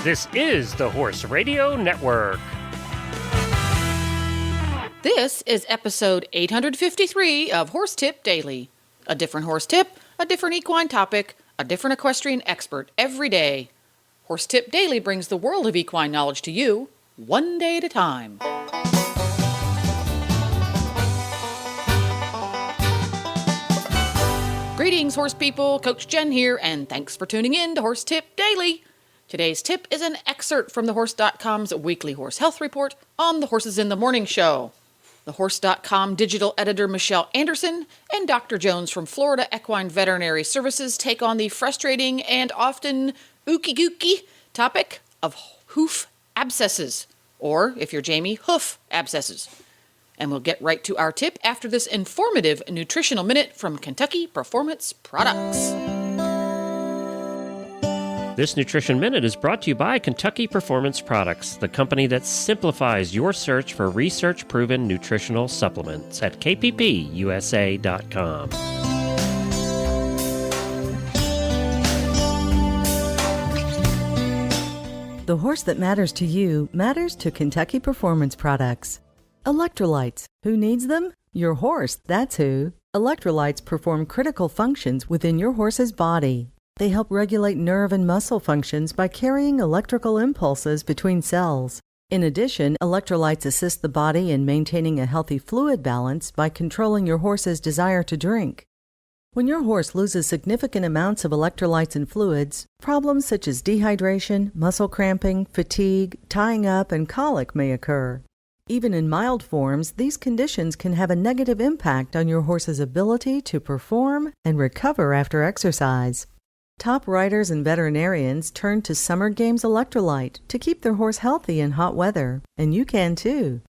This is the Horse Radio Network. This is episode 853 of Horse Tip Daily. A different horse tip, a different equine topic, a different equestrian expert every day. Horse Tip Daily brings the world of equine knowledge to you, one day at a time. Greetings, horse people. Coach Jen here, and thanks for tuning in to Horse Tip Daily. Today's tip is an excerpt from thehorse.com's weekly horse health report on the Horses in the Morning show. TheHorse.com digital editor Michelle Anderson and Dr. Jones from Florida Equine Veterinary Services take on the frustrating and often ooky-gooky topic of hoof abscesses, or, if you're Jamie, hoof abscesses. And we'll get right to our tip after this informative nutritional minute from Kentucky Performance Products. This Nutrition Minute is brought to you by Kentucky Performance Products, the company that simplifies your search for research-proven nutritional supplements at kppusa.com. The horse that matters to you matters to Kentucky Performance Products. Electrolytes. Who needs them? Your horse, that's who. Electrolytes perform critical functions within your horse's body. They help regulate nerve and muscle functions by carrying electrical impulses between cells. In addition, electrolytes assist the body in maintaining a healthy fluid balance by controlling your horse's desire to drink. When your horse loses significant amounts of electrolytes and fluids, problems such as dehydration, muscle cramping, fatigue, tying up, and colic may occur. Even in mild forms, these conditions can have a negative impact on your horse's ability to perform and recover after exercise. Top riders and veterinarians turn to Summer Games Electrolyte to keep their horse healthy in hot weather, and you can too.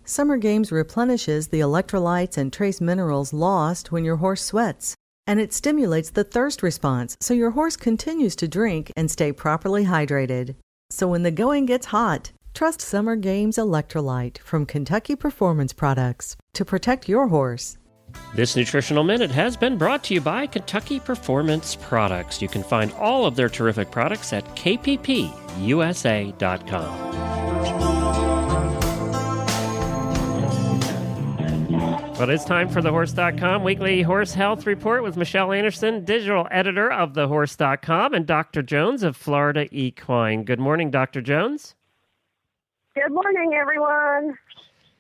Summer Games replenishes the electrolytes and trace minerals lost when your horse sweats, and it stimulates the thirst response so your horse continues to drink and stay properly hydrated. So when the going gets hot, trust Summer Games Electrolyte from Kentucky Performance Products to protect your horse. This Nutritional Minute has been brought to you by Kentucky Performance Products. You can find all of their terrific products at kppusa.com. Well, it's time for TheHorse.com Weekly Horse Health Report with Michelle Anderson, digital editor of TheHorse.com, and Dr. Jones of Florida Equine. Good morning, Dr. Jones. Good morning, everyone.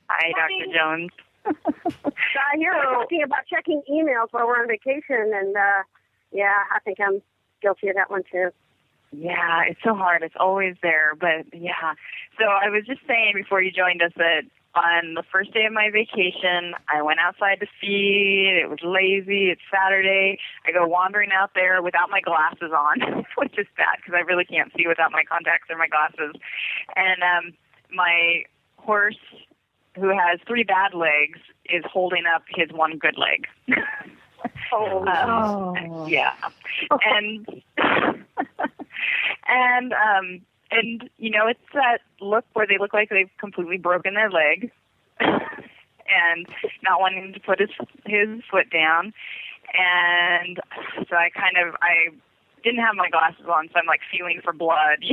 Hi, Dr. Jones. Here we're talking about checking emails while we're on vacation, and I think I'm guilty of that one too. Yeah, it's so hard. It's always there, but yeah. So I was just saying before you joined us that on the first day of my vacation, I went outside to feed. It was lazy. It's Saturday. I go wandering out there without my glasses on, which is bad because I really can't see without my contacts or my glasses. And my horse, who has 3 bad legs, is holding up his one good leg. Yeah. And you know, it's that look where they look like they've completely broken their leg and not wanting to put his foot down. And so I didn't have my glasses on, so I'm like feeling for blood.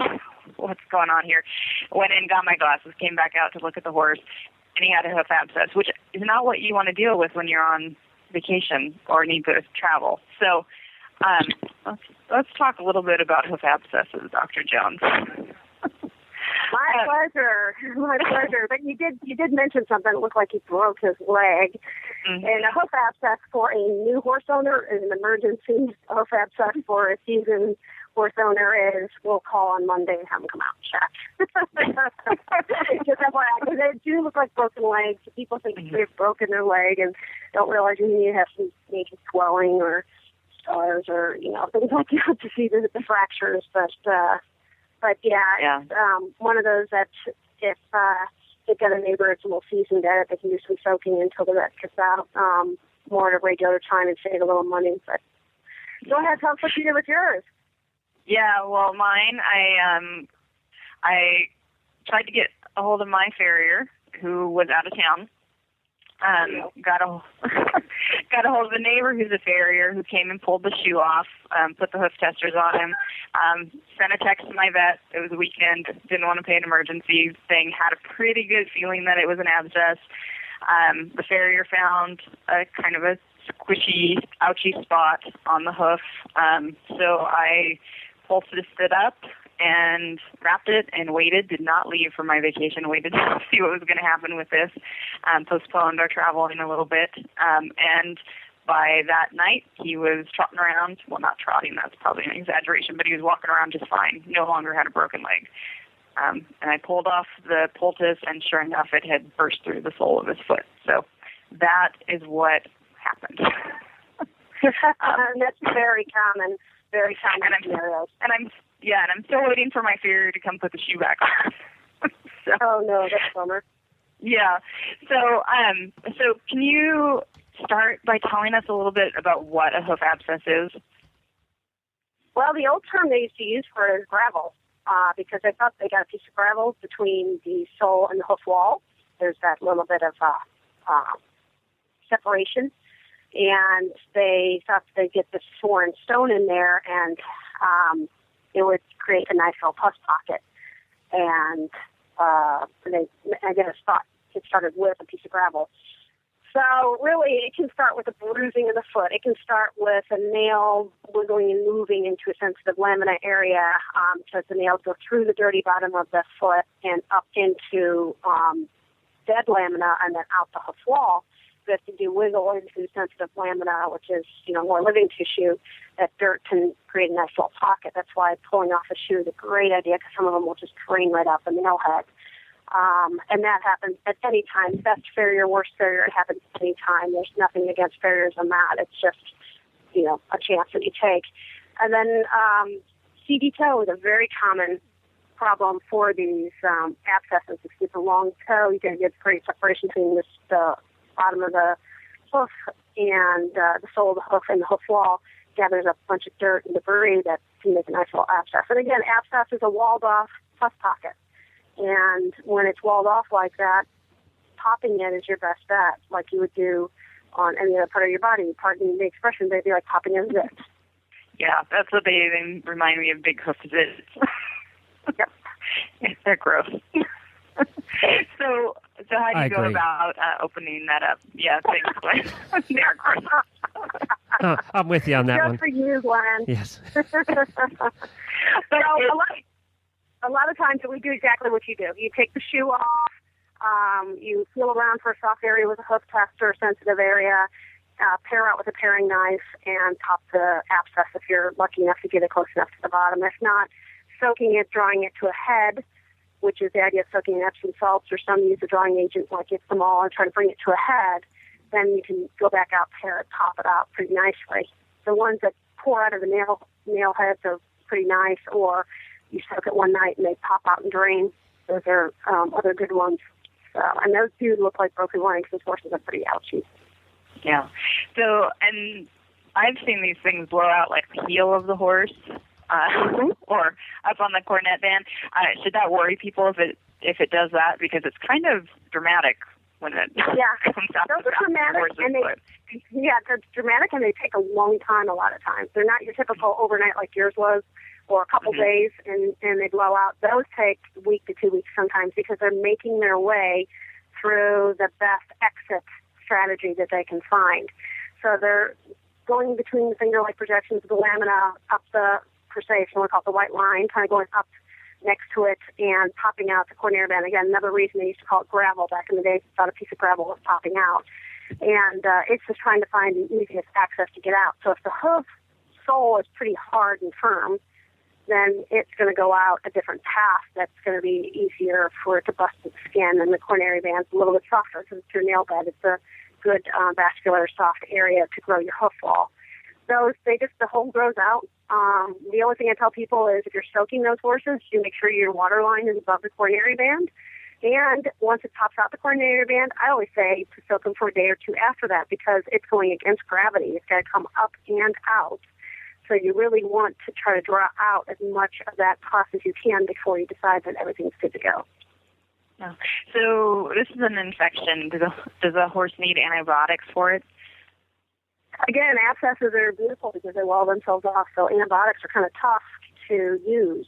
What's going on here? Went in, got my glasses, came back out to look at the horse, and he had a hoof abscess, which is not what you want to deal with when you're on vacation or need to travel. So let's talk a little bit about hoof abscesses, Dr. Jones. My pleasure. But you did mention something that looked like he broke his leg. Mm-hmm. And a hoof abscess for a new horse owner is an emergency. A hoof abscess for a seasoned horse owner is we'll call on Monday and have them come out and check. Just FYI, because they do look like broken legs. People think they've broken their leg and don't realize you need to have some major swelling or scars or things like that to see the fractures. But yeah. It's one of those that if they've got a neighbor that's a little seasoned at it, they can do some soaking until the vet gets out more at a regular time and save a little money. But go ahead, tell us what you did with yours. Yeah, well, mine, I tried to get a hold of my farrier who was out of town, got a got a hold of a neighbor who's a farrier who came and pulled the shoe off, put the hoof testers on him, sent a text to my vet. It was a weekend, didn't want to pay an emergency thing, had a pretty good feeling that it was an abscess. The farrier found a kind of a squishy, ouchy spot on the hoof. So I bolstered it up and wrapped it and waited, did not leave for my vacation, waited to see what was going to happen with this, postponed our traveling a little bit. And by that night, he was trotting around. Well, not trotting, that's probably an exaggeration, but he was walking around just fine, no longer had a broken leg. And I pulled off the poultice, and sure enough, it had burst through the sole of his foot. So that is what happened. That's very common scenarios. And I'm still waiting for my farrier to come put the shoe back on. So, oh no, that's a bummer. Yeah. So can you start by telling us a little bit about what a hoof abscess is? Well, the old term they used to use for it is gravel, because they thought they got a piece of gravel between the sole and the hoof wall. There's that little bit of separation, and they thought they'd get this foreign stone in there, and it would create a nice little pus pocket. And they, I guess, thought it started with a piece of gravel. So really, it can start with a bruising of the foot. It can start with a nail wiggling and moving into a sensitive lamina area, because the nails go through the dirty bottom of the foot and up into dead lamina and then out the hoof wall. So if you do wiggle into sensitive lamina, which is, more living tissue, that dirt can create a nice little pocket. That's why pulling off a shoe is a great idea, because some of them will just drain right out the nail head. And that happens at any time. Best farrier, worst farrier, it happens at any time. There's nothing against farriers on that. It's just, a chance that you take. And then CD toe is a very common problem for these abscesses. If you get a long toe, you're going to get great separation between the bottom of the hoof and the sole of the hoof and the hoof wall. Gathers up a bunch of dirt and debris that can make a nice little abscess. And again, abscess is a walled-off pus pocket. And when it's walled off like that, popping it is your best bet, like you would do on any other part of your body. Pardon the expression, they'd be like popping a zit. Yeah, that's what they remind me of, big hoof zits. Yep. They're gross. So how do you go agree. about opening that up? Yeah, thanks, Glenn. They're gross. I'm with you on that Just one. for you, Glenn. Yes. But a lot of times we do exactly what you do. You take the shoe off, you feel around for a soft area with a hoof tester, sensitive area, pare out with a paring knife, and pop the abscess if you're lucky enough to get it close enough to the bottom. If not, soaking it, drawing it to a head, which is the idea of soaking in Epsom salts, or some use a drawing agent like Ipsomol and try to bring it to a head. Then you can go back out, pare it, pop it out pretty nicely. The ones that pour out of the nail heads are pretty nice, or you soak it one night and they pop out and drain. Those are other good ones. So, and those do look like broken legs. Those horses are pretty ouchy. Yeah. So, and I've seen these things blow out like the heel of the horse, or up on the cornet band. Should that worry people if it does that? Because it's kind of dramatic when it comes out. Those are dramatic, and they're dramatic, and they take a long time. A lot of times, they're not your typical overnight like yours was, or a couple days, and they blow out. Those take a week to 2 weeks sometimes, because they're making their way through the best exit strategy that they can find. So they're going between the finger-like projections of the lamina up the, per se, if you want to call it the white line, kind of going up next to it and popping out the coronary band. Again, another reason they used to call it gravel back in the day. They thought a piece of gravel was popping out. And it's just trying to find the easiest access to get out. So if the hoof sole is pretty hard and firm, then it's going to go out a different path that's going to be easier for it to bust the skin, and the coronary band's a little bit softer because it's your nail bed. It's a good vascular soft area to grow your hoof wall. Those, the hole grows out. The only thing I tell people is if you're soaking those horses, you make sure your water line is above the coronary band. And once it pops out the coronary band, I always say to soak them for a day or two after that, because it's going against gravity. It's got to come up and out. So you really want to try to draw out as much of that pus as you can before you decide that everything's good to go. Oh. So this is an infection. Does a horse need antibiotics for it? Again, abscesses are beautiful because they wall themselves off, so antibiotics are kind of tough to use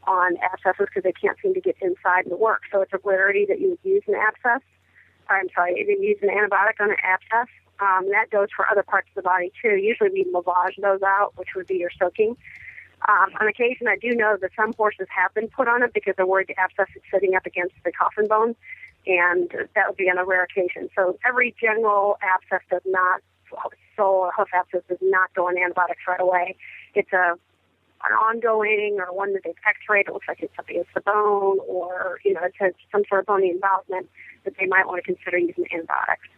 on abscesses because they can't seem to get inside and work. So it's a rarity that you would use an abscess. You use an antibiotic on an abscess. That goes for other parts of the body too. Usually we lavage those out, which would be your soaking. On occasion, I do know that some horses have been put on it because they're worried the abscess is sitting up against the coffin bone, and that would be on a rare occasion. So every general abscess does not, sole or hoof abscess does not go on antibiotics right away. It's an ongoing or one that they've x-rayed. It looks like it's up against the bone, or it has some sort of bony involvement that they might want to consider using antibiotics.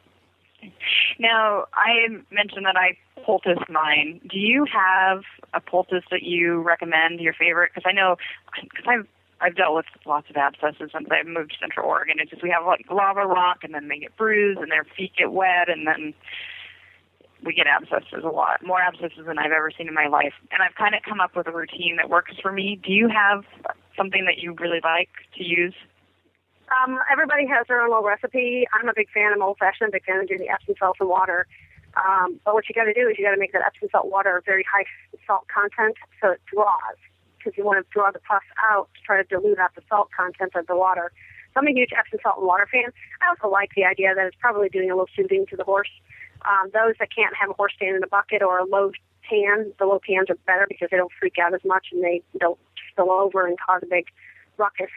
Now, I mentioned that I poultice mine. Do you have a poultice that you recommend, your favorite? Because I know, I've dealt with lots of abscesses since I moved to Central Oregon. It's just we have like lava rock, and then they get bruised, and their feet get wet, and then we get abscesses a lot, more abscesses than I've ever seen in my life. And I've kind of come up with a routine that works for me. Do you have something that you really like to use? Everybody has their own little recipe. I'm a big fan of old-fashioned. I'm a big fan of doing the Epsom salt and water. But what you got to do is you got to make that Epsom salt water a very high salt content so it draws, because you want to draw the pus out to try to dilute out the salt content of the water. So I'm a huge Epsom salt and water fan. I also like the idea that it's probably doing a little soothing to the horse. Those that can't have a horse stand in a bucket or a low pan, the low pans are better because they don't freak out as much and they don't spill over and cause a big ruckus.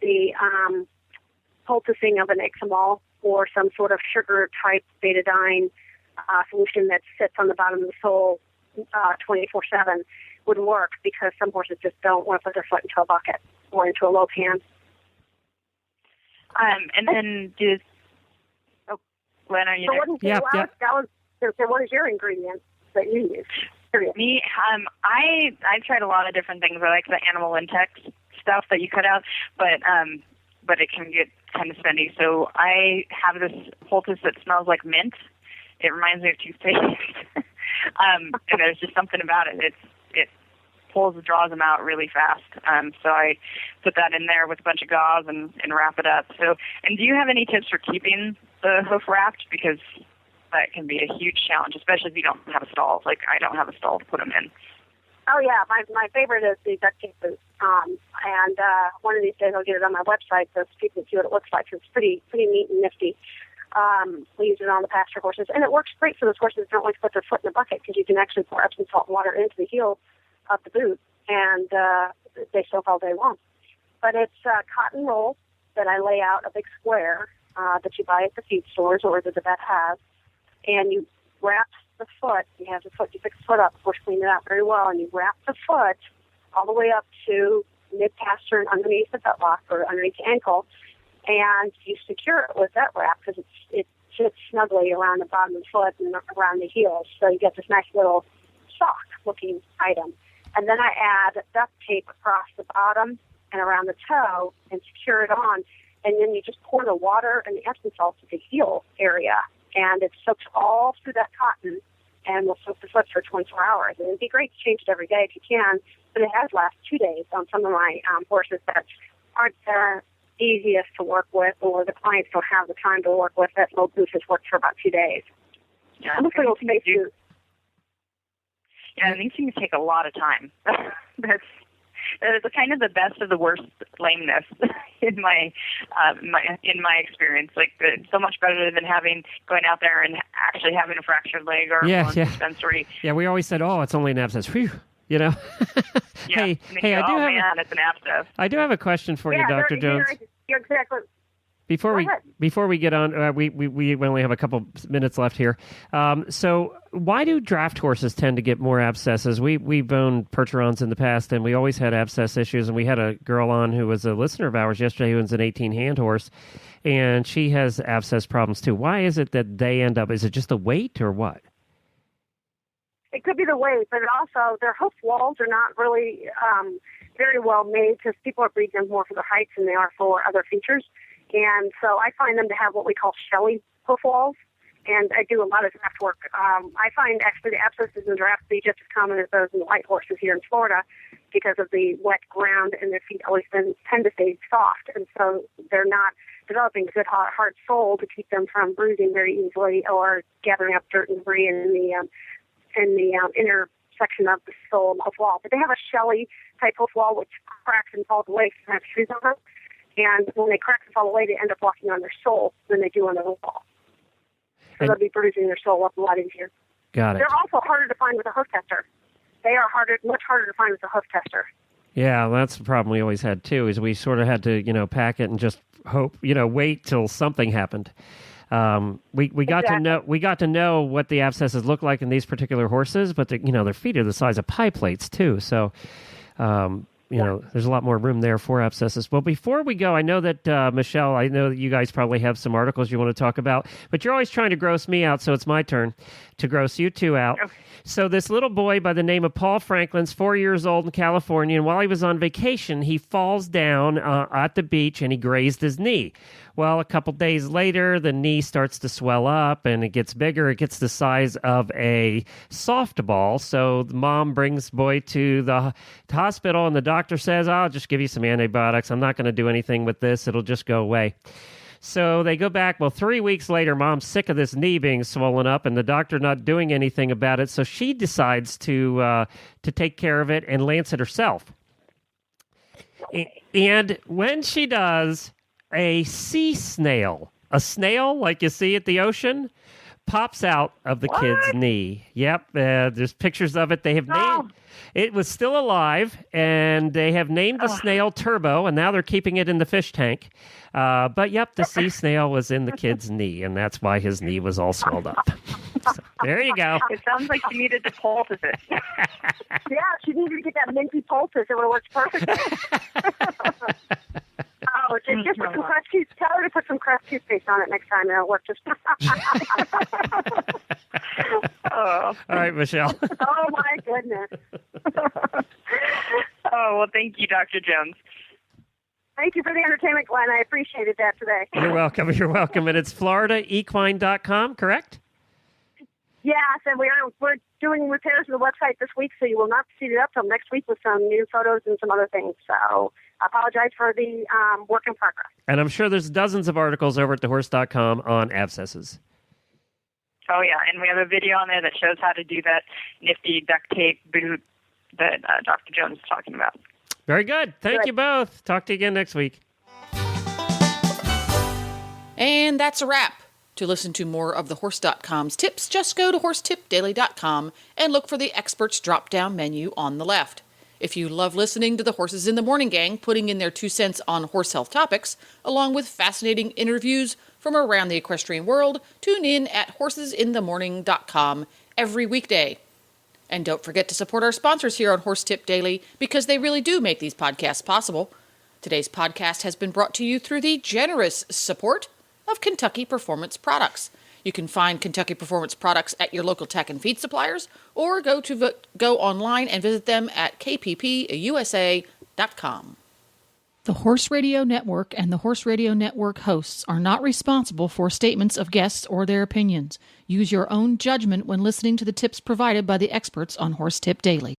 The poulticing of an Ixamol or some sort of sugar-type betadine solution that sits on the bottom of the sole 24/7 would work, because some horses just don't want to put their foot into a bucket or into a low pan. And then Glenn, are you there? Yeah. What is your ingredient that you use? Me, I tried a lot of different things. I like the animal insects stuff that you cut out, but it can get kind of spendy. So I have this poultice that smells like mint. It reminds me of toothpaste. And there's just something about it. It draws them out really fast. So I put that in there with a bunch of gauze and wrap it up. So, and do you have any tips for keeping the hoof wrapped? Because that can be a huge challenge, especially if you don't have a stall. Like I don't have a stall to put them in. Oh, yeah. My favorite is the duct tape boot. And one of these days I'll get it on my website so people can see what it looks like. It's pretty neat and nifty. We use it on the pasture horses. And it works great for those horses that don't like to put their foot in the bucket, because you can actually pour Epsom salt water into the heel of the boot, and they soak all day long. But it's cotton roll that I lay out a big square that you buy at the feed stores or that the vet has, and you wrap the foot. You pick the foot up, of course, clean it out very well, and you wrap the foot all the way up to mid-pasture and underneath the fetlock or underneath the ankle, and you secure it with that wrap because it sits snugly around the bottom of the foot and around the heels, so you get this nice little sock-looking item. And then I add duct tape across the bottom and around the toe and secure it on, and then you just pour the water and the Epsom salt to the heel area, and it soaks all through that cotton and will soak the foot for 24 hours. And it'd be great to change it every day if you can, but it has last 2 days on some of my horses that aren't the easiest to work with, or the clients don't have the time to work with. That low boot has worked for about 2 days. Yeah, I'm little space boot. Yeah, these things take a lot of time. That's kind of the best of the worst lameness in my experience. Like so much better than going out there and actually having a fractured leg or sensory. Yeah, we always said, "Oh, it's only an abscess." Whew, you know. Yeah. Hey, it's an abscess. I do have a question for you, Dr. Jones. You're exactly. Before we get on, we only have a couple minutes left here. So why do draft horses tend to get more abscesses? We've owned Percherons in the past, and we always had abscess issues. And we had a girl on who was a listener of ours yesterday who was an 18-hand horse, and she has abscess problems too. Why is it that they end up? Is it just the weight or what? It could be the weight, but also their hoof walls are not really very well made, because people are breeding them more for their heights than they are for other features. And so I find them to have what we call shelly hoof walls, and I do a lot of draft work. I find actually the abscesses in draft to be just as common as those in the white horses here in Florida because of the wet ground, and their feet always tend to stay soft, and so they're not developing a good hard sole to keep them from bruising very easily or gathering up dirt and debris in the inner section of the sole hoof wall. But they have a shelly type hoof wall which cracks and falls away from have shoes on them. And when they crack and fall away, they end up walking on their sole than they do on the hoof wall. So they'll be bruising their sole up a lot easier. Got it. They're also harder to find with a hoof tester. They are much harder to find with a hoof tester. Yeah, that's the problem we always had too. Is we sort of had to, pack it and just hope, wait till something happened. We got to know what the abscesses look like in these particular horses, but their feet are the size of pie plates too. So, there's a lot more room there for abscesses. Well, before we go, I know that Michelle, I know that you guys probably have some articles you want to talk about, but you're always trying to gross me out, so it's my turn to gross you two out. Okay. So this little boy by the name of Paul Franklin's 4 years old in California, and while he was on vacation, he falls down at the beach and he grazed his knee. Well, a couple days later, the knee starts to swell up and it gets bigger. It gets the size of a softball. So the mom brings the boy to the hospital, and the doctor says, I'll just give you some antibiotics. I'm not going to do anything with this. It'll just go away. So they go back. Well, 3 weeks later, mom's sick of this knee being swollen up and the doctor not doing anything about it. So she decides to take care of it and lance it herself. And when she does, a sea snail, a snail like you see at the ocean, pops out of the kid's knee. Yep, there's pictures of it. They have named it was still alive, and they have named the snail Turbo, and now they're keeping it in the fish tank. But yep, the sea snail was in the kid's knee, and that's why his knee was all swelled up. So, there you go. It sounds like she needed to poultice it. Yeah, she needed to get that minty poultice. It would have worked perfectly. Oh, just put some Crest toothpaste. Tell her to put some Crest toothpaste on it next time, and it'll work just. Oh. All right, Michelle. Oh my goodness. Oh well, thank you, Dr. Jones. Thank you for the entertainment, Glenn. I appreciated that today. You're welcome. You're welcome. And it's FloridaEquine.com, correct? Yes, and we're doing repairs to the website this week, so you will not see it up till next week with some new photos and some other things. So I apologize for the work in progress. And I'm sure there's dozens of articles over at thehorse.com on abscesses. Oh, yeah, and we have a video on there that shows how to do that nifty duct tape boot that Dr. Jones is talking about. Very good. Thank you both. Talk to you again next week. And that's a wrap. To listen to more of thehorse.com's tips, just go to horsetipdaily.com and look for the experts drop-down menu on the left. If you love listening to the Horses in the Morning gang putting in their 2 cents on horse health topics, along with fascinating interviews from around the equestrian world, tune in at horsesinthemorning.com every weekday. And don't forget to support our sponsors here on Horse Tip Daily, because they really do make these podcasts possible. Today's podcast has been brought to you through the generous support of Kentucky Performance Products. You can find Kentucky Performance Products at your local tack and feed suppliers, or go online and visit them at kppusa.com. The Horse Radio Network and the Horse Radio Network hosts are not responsible for statements of guests or their opinions. Use your own judgment when listening to the tips provided by the experts on Horse Tip Daily.